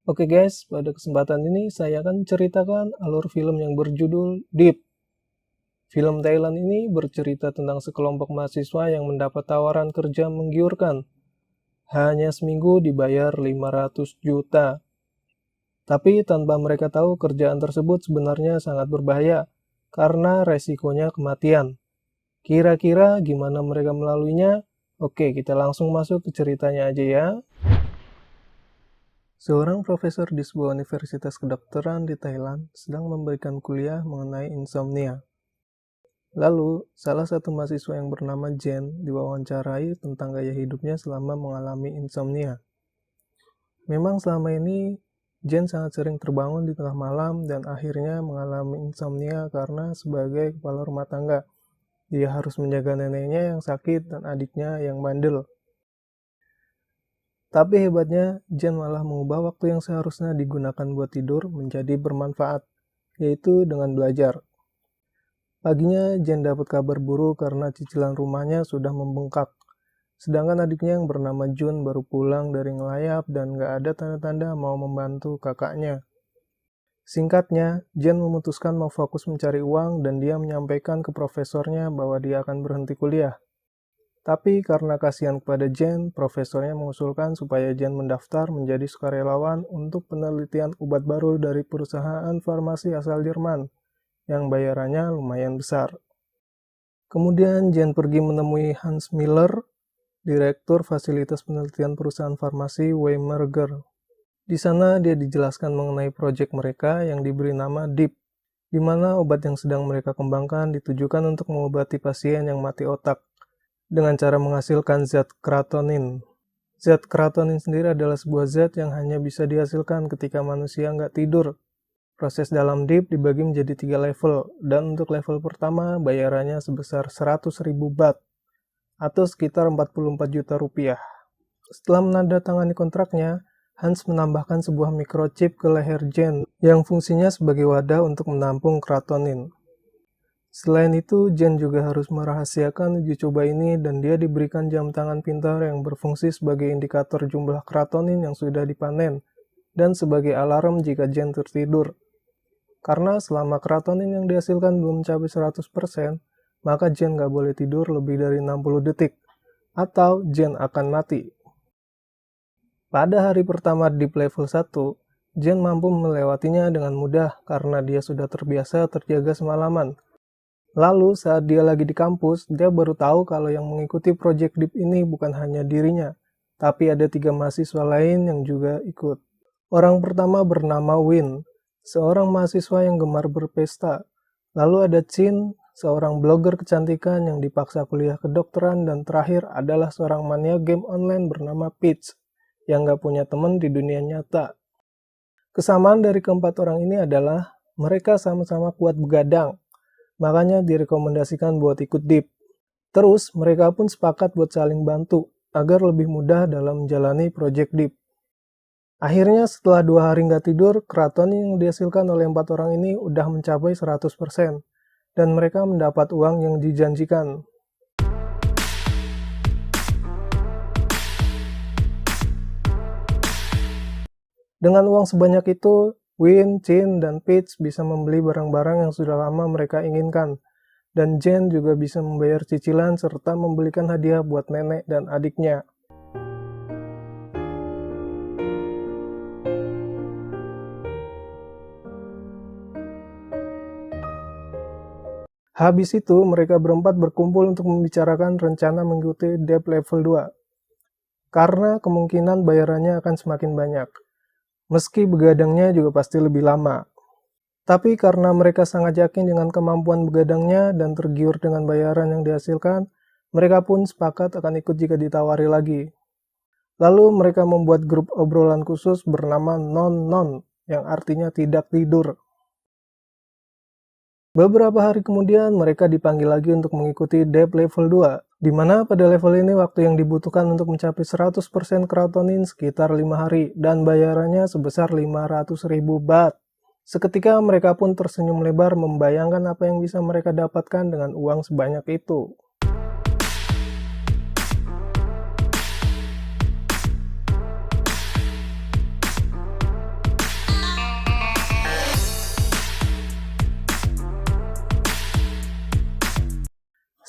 Oke guys, pada kesempatan ini saya akan ceritakan alur film yang berjudul Deep. Film Thailand ini bercerita tentang sekelompok mahasiswa yang mendapat tawaran kerja menggiurkan. Hanya seminggu dibayar 500 juta. Tapi tanpa mereka tahu kerjaan tersebut sebenarnya sangat berbahaya karena resikonya kematian. Kira-kira gimana mereka melaluinya? Oke, kita langsung masuk ke ceritanya aja ya. Seorang profesor di sebuah universitas kedokteran di Thailand sedang memberikan kuliah mengenai insomnia. Lalu, salah satu mahasiswa yang bernama Jen diwawancarai tentang gaya hidupnya selama mengalami insomnia. Memang selama ini, Jen sangat sering terbangun di tengah malam dan akhirnya mengalami insomnia karena sebagai kepala rumah tangga, dia harus menjaga neneknya yang sakit dan adiknya yang bandel. Tapi hebatnya, Jen malah mengubah waktu yang seharusnya digunakan buat tidur menjadi bermanfaat, yaitu dengan belajar. Paginya, Jen dapat kabar buruk karena cicilan rumahnya sudah membengkak. Sedangkan adiknya yang bernama Jun baru pulang dari ngelayap dan gak ada tanda-tanda mau membantu kakaknya. Singkatnya, Jen memutuskan mau fokus mencari uang dan dia menyampaikan ke profesornya bahwa dia akan berhenti kuliah. Tapi karena kasihan kepada Jen, profesornya mengusulkan supaya Jen mendaftar menjadi sukarelawan untuk penelitian obat baru dari perusahaan farmasi asal Jerman, yang bayarannya lumayan besar. Kemudian Jen pergi menemui Hans Miller, Direktur Fasilitas Penelitian Perusahaan Farmasi Weimerger. Di sana dia dijelaskan mengenai proyek mereka yang diberi nama DEEP, di mana obat yang sedang mereka kembangkan ditujukan untuk mengobati pasien yang mati otak dengan cara menghasilkan zat keratonin. Zat keratonin sendiri adalah sebuah zat yang hanya bisa dihasilkan ketika manusia nggak tidur. Proses dalam DEEP dibagi menjadi 3 level, dan untuk level pertama bayarannya sebesar 100.000 baht, atau sekitar 44 juta rupiah. Setelah menandatangani kontraknya, Hans menambahkan sebuah microchip ke leher Jen yang fungsinya sebagai wadah untuk menampung keratonin. Selain itu, Jen juga harus merahasiakan uji coba ini dan dia diberikan jam tangan pintar yang berfungsi sebagai indikator jumlah keratonin yang sudah dipanen dan sebagai alarm jika Jen tertidur. Karena selama keratonin yang dihasilkan belum mencapai 100%, maka Jen nggak boleh tidur lebih dari 60 detik, atau Jen akan mati. Pada hari pertama di level 1, Jen mampu melewatinya dengan mudah karena dia sudah terbiasa terjaga semalaman. Lalu saat dia lagi di kampus, dia baru tahu kalau yang mengikuti Project Deep ini bukan hanya dirinya, tapi ada 3 mahasiswa lain yang juga ikut. Orang pertama bernama Win, seorang mahasiswa yang gemar berpesta. Lalu ada Chin, seorang blogger kecantikan yang dipaksa kuliah kedokteran, dan terakhir adalah seorang mania game online bernama Peach, yang gak punya teman di dunia nyata. Kesamaan dari keempat orang ini adalah mereka sama-sama kuat begadang. Makanya direkomendasikan buat ikut DEEP. Terus, mereka pun sepakat buat saling bantu, agar lebih mudah dalam menjalani Project DEEP. Akhirnya setelah 2 hari nggak tidur, keratonin yang dihasilkan oleh 4 orang ini udah mencapai 100%, dan mereka mendapat uang yang dijanjikan. Dengan uang sebanyak itu, Win, Chin, dan Peach bisa membeli barang-barang yang sudah lama mereka inginkan. Dan Jen juga bisa membayar cicilan serta membelikan hadiah buat nenek dan adiknya. Habis itu, mereka berempat berkumpul untuk membicarakan rencana mengikuti DEP level 2. Karena kemungkinan bayarannya akan semakin banyak. Meski begadangnya juga pasti lebih lama. Tapi karena mereka sangat yakin dengan kemampuan begadangnya dan tergiur dengan bayaran yang dihasilkan, mereka pun sepakat akan ikut jika ditawari lagi. Lalu mereka membuat grup obrolan khusus bernama Non-Non, yang artinya tidak tidur. Beberapa hari kemudian mereka dipanggil lagi untuk mengikuti DEP level 2, di mana pada level ini waktu yang dibutuhkan untuk mencapai 100% keratonin sekitar 5 hari dan bayarannya sebesar 500.000 baht. Seketika mereka pun tersenyum lebar membayangkan apa yang bisa mereka dapatkan dengan uang sebanyak itu.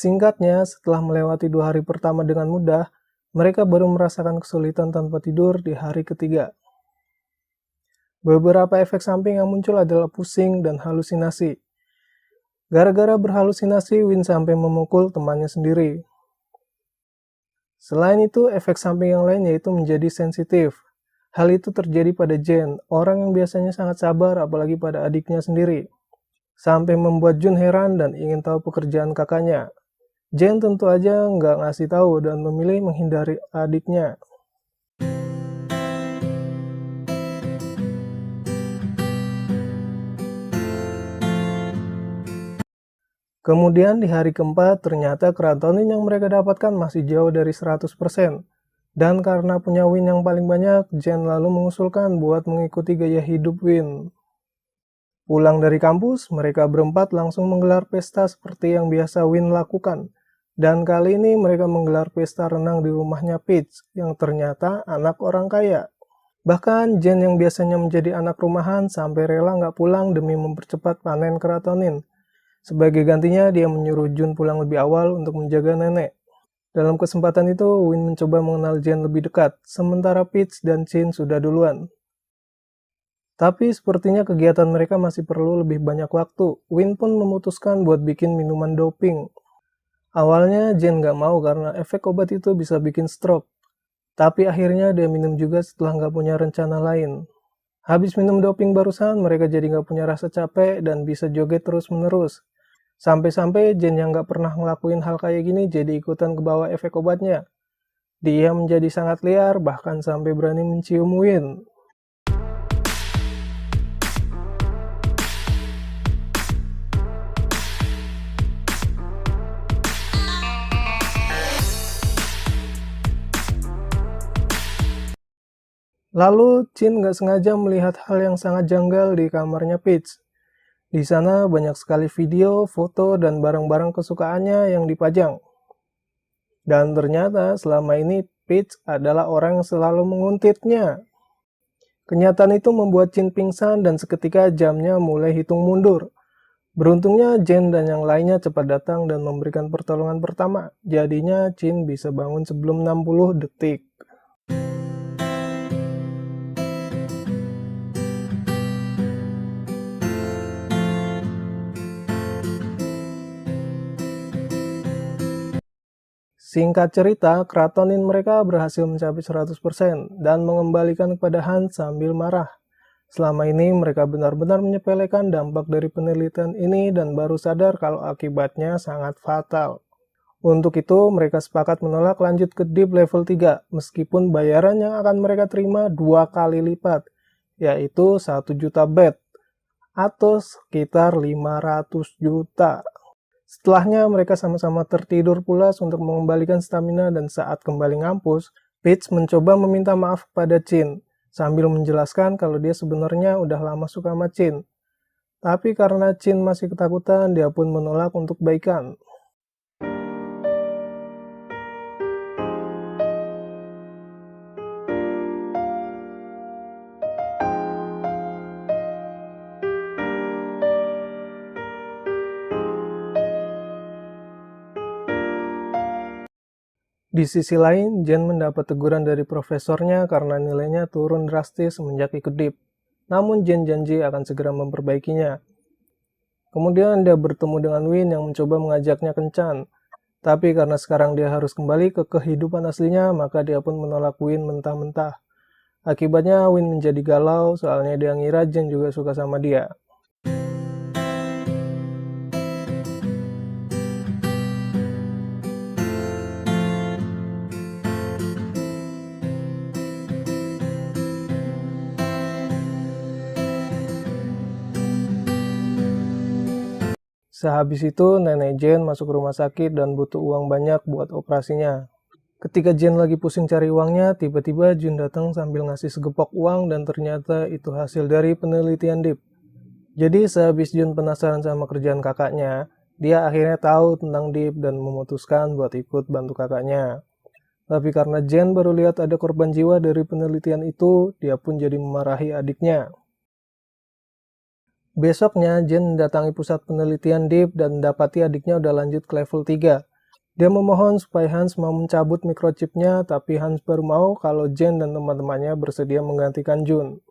Singkatnya, setelah melewati 2 hari pertama dengan mudah, mereka baru merasakan kesulitan tanpa tidur di hari ketiga. Beberapa efek samping yang muncul adalah pusing dan halusinasi. Gara-gara berhalusinasi, Win sampai memukul temannya sendiri. Selain itu, efek samping yang lain yaitu menjadi sensitif. Hal itu terjadi pada Jen, orang yang biasanya sangat sabar apalagi pada adiknya sendiri. Sampai membuat Jun heran dan ingin tahu pekerjaan kakaknya. Jen tentu aja nggak ngasih tahu dan memilih menghindari adiknya. Kemudian di hari keempat, ternyata keratonin yang mereka dapatkan masih jauh dari 100%. Dan karena punya Win yang paling banyak, Jen lalu mengusulkan buat mengikuti gaya hidup Win. Pulang dari kampus, mereka berempat langsung menggelar pesta seperti yang biasa Win lakukan. Dan kali ini mereka menggelar pesta renang di rumahnya Peach, yang ternyata anak orang kaya. Bahkan Jen yang biasanya menjadi anak rumahan sampai rela nggak pulang demi mempercepat panen keratonin. Sebagai gantinya, dia menyuruh Jun pulang lebih awal untuk menjaga nenek. Dalam kesempatan itu, Win mencoba mengenal Jen lebih dekat, sementara Peach dan Chin sudah duluan. Tapi sepertinya kegiatan mereka masih perlu lebih banyak waktu. Win pun memutuskan buat bikin minuman doping. Awalnya Jen nggak mau karena efek obat itu bisa bikin stroke. Tapi akhirnya dia minum juga setelah nggak punya rencana lain. Habis minum doping barusan, mereka jadi nggak punya rasa capek dan bisa joget terus-menerus. Sampai-sampai Jen yang nggak pernah ngelakuin hal kayak gini jadi ikutan ke bawah efek obatnya. Dia menjadi sangat liar, bahkan sampai berani mencium Win. Lalu, Chin nggak sengaja melihat hal yang sangat janggal di kamarnya Peach. Di sana banyak sekali video, foto, dan barang-barang kesukaannya yang dipajang. Dan ternyata selama ini Peach adalah orang yang selalu menguntitnya. Kenyataan itu membuat Chin pingsan dan seketika jamnya mulai hitung mundur. Beruntungnya Jen dan yang lainnya cepat datang dan memberikan pertolongan pertama. Jadinya Chin bisa bangun sebelum 60 detik. Singkat cerita, keratonin mereka berhasil mencapai 100% dan mengembalikan kepada Han sambil marah. Selama ini mereka benar-benar menyepelekan dampak dari penelitian ini dan baru sadar kalau akibatnya sangat fatal. Untuk itu, mereka sepakat menolak lanjut ke Deep Level 3, meskipun bayaran yang akan mereka terima 2 kali lipat, yaitu 1 juta BET, atau sekitar 500 juta. Setelahnya, mereka sama-sama tertidur pulas untuk mengembalikan stamina dan saat kembali ngampus, Peach mencoba meminta maaf kepada Chin, sambil menjelaskan kalau dia sebenarnya udah lama suka sama Chin. Tapi karena Chin masih ketakutan, dia pun menolak untuk baikan. Di sisi lain, Jen mendapat teguran dari profesornya karena nilainya turun drastis semenjak ikut DIP. Namun Jen janji akan segera memperbaikinya. Kemudian dia bertemu dengan Win yang mencoba mengajaknya kencan. Tapi karena sekarang dia harus kembali ke kehidupan aslinya, maka dia pun menolak Win mentah-mentah. Akibatnya Win menjadi galau soalnya dia ngira Jen juga suka sama dia. Sehabis itu, nenek Jen masuk rumah sakit dan butuh uang banyak buat operasinya. Ketika Jen lagi pusing cari uangnya, tiba-tiba Jun datang sambil ngasih segepok uang dan ternyata itu hasil dari penelitian DIP. Jadi sehabis Jun penasaran sama kerjaan kakaknya, dia akhirnya tahu tentang DIP dan memutuskan buat ikut bantu kakaknya. Tapi karena Jen baru lihat ada korban jiwa dari penelitian itu, dia pun jadi memarahi adiknya. Besoknya, Jen mendatangi pusat penelitian DIP dan mendapati adiknya udah lanjut ke level 3. Dia memohon supaya Hans mau mencabut microchipnya, tapi Hans baru mau kalau Jen dan teman-temannya bersedia menggantikan Jun.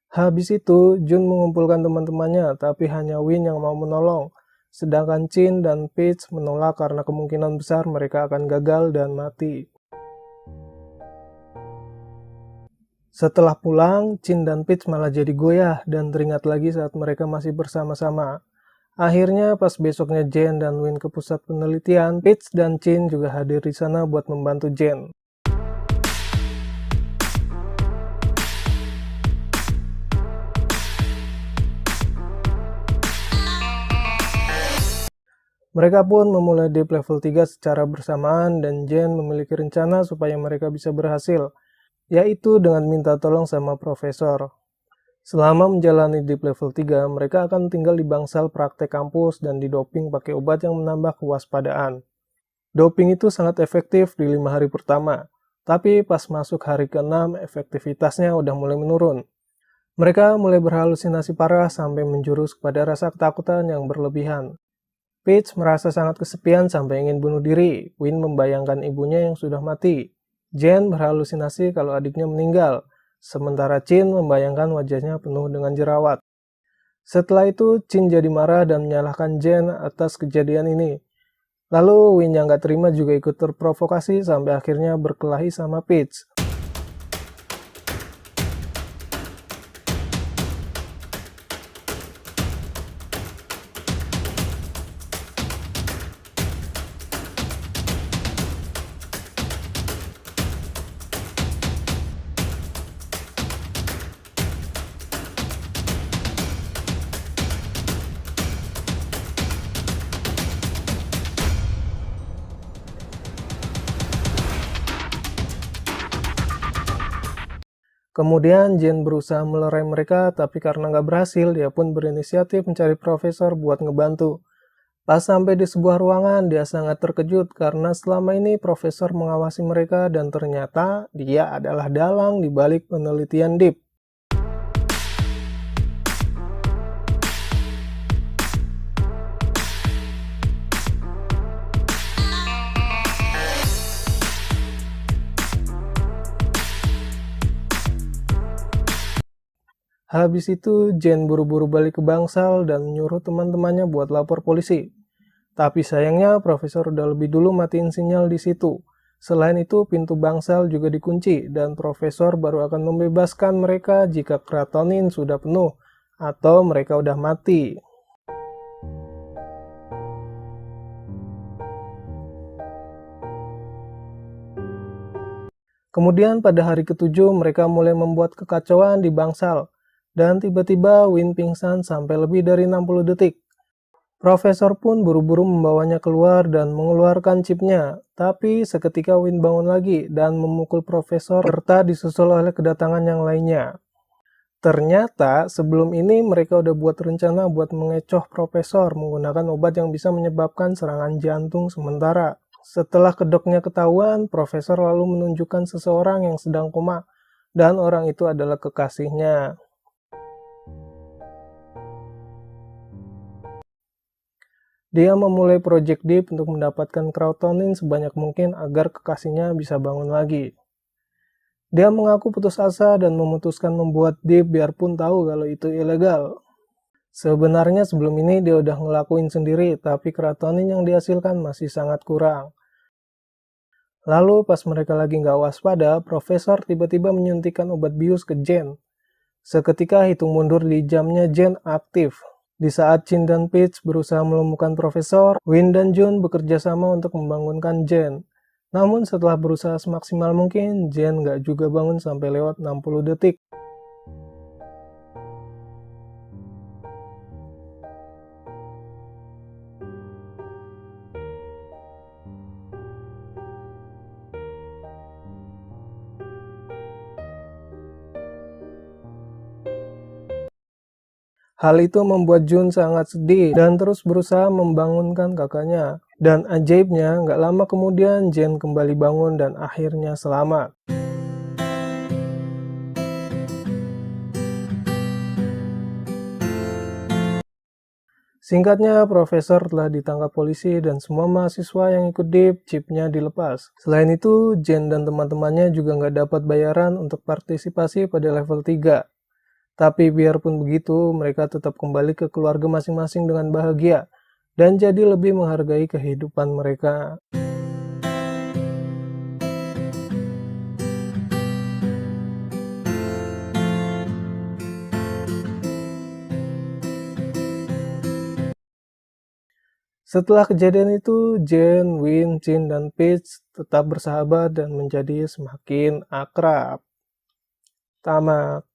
Habis itu, Jun mengumpulkan teman-temannya, tapi hanya Win yang mau menolong. Sedangkan Chin dan Peach menolak karena kemungkinan besar mereka akan gagal dan mati. Setelah pulang, Chin dan Peach malah jadi goyah dan teringat lagi saat mereka masih bersama-sama. Akhirnya pas besoknya Jen dan Win ke pusat penelitian, Peach dan Chin juga hadir di sana buat membantu Jen. Mereka pun memulai deep level 3 secara bersamaan dan Jen memiliki rencana supaya mereka bisa berhasil, yaitu dengan minta tolong sama profesor. Selama menjalani deep level 3, mereka akan tinggal di bangsal praktek kampus dan didoping pakai obat yang menambah kewaspadaan. Doping itu sangat efektif di 5 hari pertama, tapi pas masuk hari ke-6 efektivitasnya udah mulai menurun. Mereka mulai berhalusinasi parah sampai menjurus kepada rasa ketakutan yang berlebihan. Peach merasa sangat kesepian sampai ingin bunuh diri. Win membayangkan ibunya yang sudah mati. Jen berhalusinasi kalau adiknya meninggal. Sementara Chin membayangkan wajahnya penuh dengan jerawat. Setelah itu, Chin jadi marah dan menyalahkan Jen atas kejadian ini. Lalu Win yang gak terima juga ikut terprovokasi sampai akhirnya berkelahi sama Peach. Kemudian Jen berusaha melerai mereka, tapi karena nggak berhasil, dia pun berinisiatif mencari profesor buat ngebantu. Pas sampai di sebuah ruangan, dia sangat terkejut karena selama ini profesor mengawasi mereka dan ternyata dia adalah dalang di balik penelitian Deep. Habis itu, Jen buru-buru balik ke bangsal dan menyuruh teman-temannya buat lapor polisi. Tapi sayangnya, profesor udah lebih dulu matiin sinyal di situ. Selain itu, pintu bangsal juga dikunci, dan profesor baru akan membebaskan mereka jika keratonin sudah penuh, atau mereka udah mati. Kemudian pada hari ke-7 mereka mulai membuat kekacauan di bangsal. Dan tiba-tiba Win pingsan sampai lebih dari 60 detik. Profesor pun buru-buru membawanya keluar dan mengeluarkan chipnya. Tapi seketika Win bangun lagi dan memukul profesor serta disusul oleh kedatangan yang lainnya. Ternyata sebelum ini mereka udah buat rencana buat mengecoh profesor menggunakan obat yang bisa menyebabkan serangan jantung sementara. Setelah kedoknya ketahuan, profesor lalu menunjukkan seseorang yang sedang koma dan orang itu adalah kekasihnya. Dia memulai Project Deep untuk mendapatkan krautonin sebanyak mungkin agar kekasihnya bisa bangun lagi. Dia mengaku putus asa dan memutuskan membuat Deep biarpun tahu kalau itu ilegal. Sebenarnya sebelum ini dia udah ngelakuin sendiri, tapi krautonin yang dihasilkan masih sangat kurang. Lalu pas mereka lagi nggak waspada, Profesor tiba-tiba menyuntikkan obat bius ke Jen. Seketika hitung mundur di jamnya Jen aktif. Di saat Chin dan Peach berusaha melumpuhkan Profesor, Win dan Jun bekerja sama untuk membangunkan Jen. Namun setelah berusaha semaksimal mungkin, Jen nggak juga bangun sampai lewat 60 detik. Hal itu membuat Jun sangat sedih dan terus berusaha membangunkan kakaknya. Dan ajaibnya, nggak lama kemudian Jen kembali bangun dan akhirnya selamat. Singkatnya, profesor telah ditangkap polisi dan semua mahasiswa yang ikut DIP chipnya dilepas. Selain itu, Jen dan teman-temannya juga nggak dapat bayaran untuk partisipasi pada level 3. Tapi biarpun begitu, mereka tetap kembali ke keluarga masing-masing dengan bahagia dan jadi lebih menghargai kehidupan mereka. Setelah kejadian itu, Jen, Win, Chin, dan Peach tetap bersahabat dan menjadi semakin akrab. Tamat.